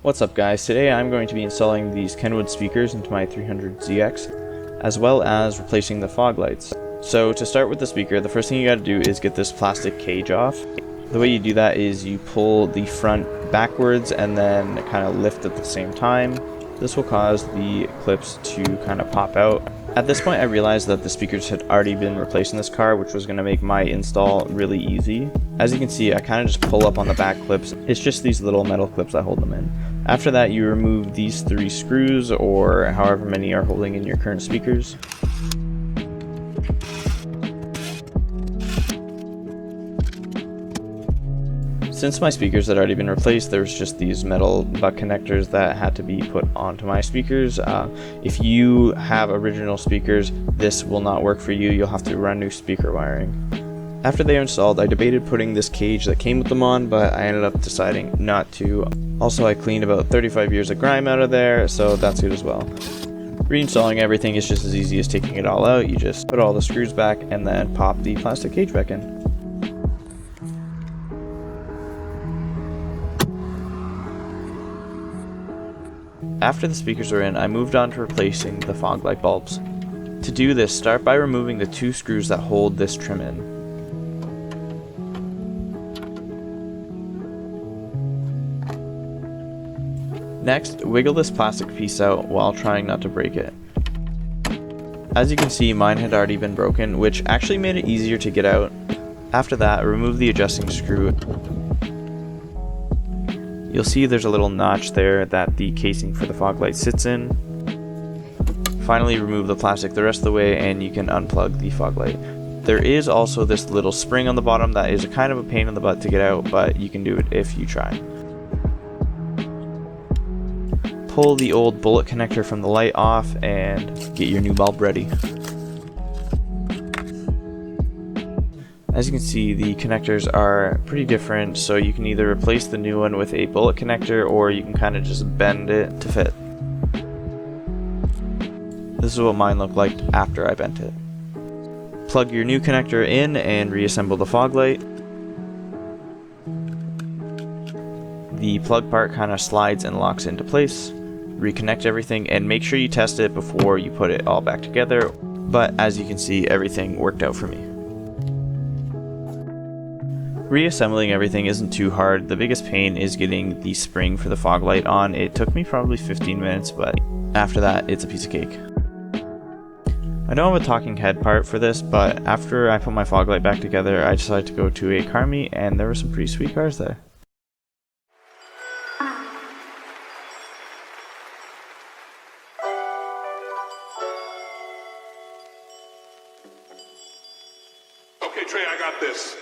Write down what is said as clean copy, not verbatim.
What's up guys, today I'm going to be installing these Kenwood speakers into my 300ZX, as well as replacing the fog lights. So to start with the speaker, the first thing you gotta do is get this plastic cage off. The way you do that is you pull the front backwards and then kind of lift at the same time. This will cause the clips to kind of pop out. At this point I realized that the speakers had already been replaced in this car, which was going to make my install really easy. As you can see, I kind of just pull up on the back clips. It's just these little metal clips that hold them in. After that, you remove these 3 screws, or however many are holding in your current speakers. Since my speakers had already been replaced, there was just these metal butt connectors that had to be put onto my speakers. If you have original speakers, this will not work for you. You'll have to run new speaker wiring. After they are installed, I debated putting this cage that came with them on, but I ended up deciding not to. Also, I cleaned about 35 years of grime out of there, so that's good as well. Reinstalling everything is just as easy as taking it all out. You just put all the screws back and then pop the plastic cage back in. After the speakers are in, I moved on to replacing the fog light bulbs. To do this, start by removing the 2 screws that hold this trim in. Next, wiggle this plastic piece out while trying not to break it. As you can see, mine had already been broken, which actually made it easier to get out. After that, remove the adjusting screw. You'll see there's a little notch there that the casing for the fog light sits in. Finally, remove the plastic the rest of the way and you can unplug the fog light. There is also this little spring on the bottom that is kind of a pain in the butt to get out, but you can do it if you try. Pull the old bullet connector from the light off and get your new bulb ready. As you can see, the connectors are pretty different, so you can either replace the new one with a bullet connector or you can kind of just bend it to fit. This is what mine looked like after I bent it. Plug your new connector in and reassemble the fog light. The plug part kind of slides and locks into place. Reconnect everything and make sure you test it before you put it all back together, but as you can see, everything worked out for me. Reassembling everything isn't too hard. The biggest pain is getting the spring for the fog light on. It took me probably 15 minutes, but after that, it's a piece of cake. I don't have a talking head part for this, but after I put my fog light back together, I decided to go to a car meet, and there were some pretty sweet cars there. Okay, Trey, I got this.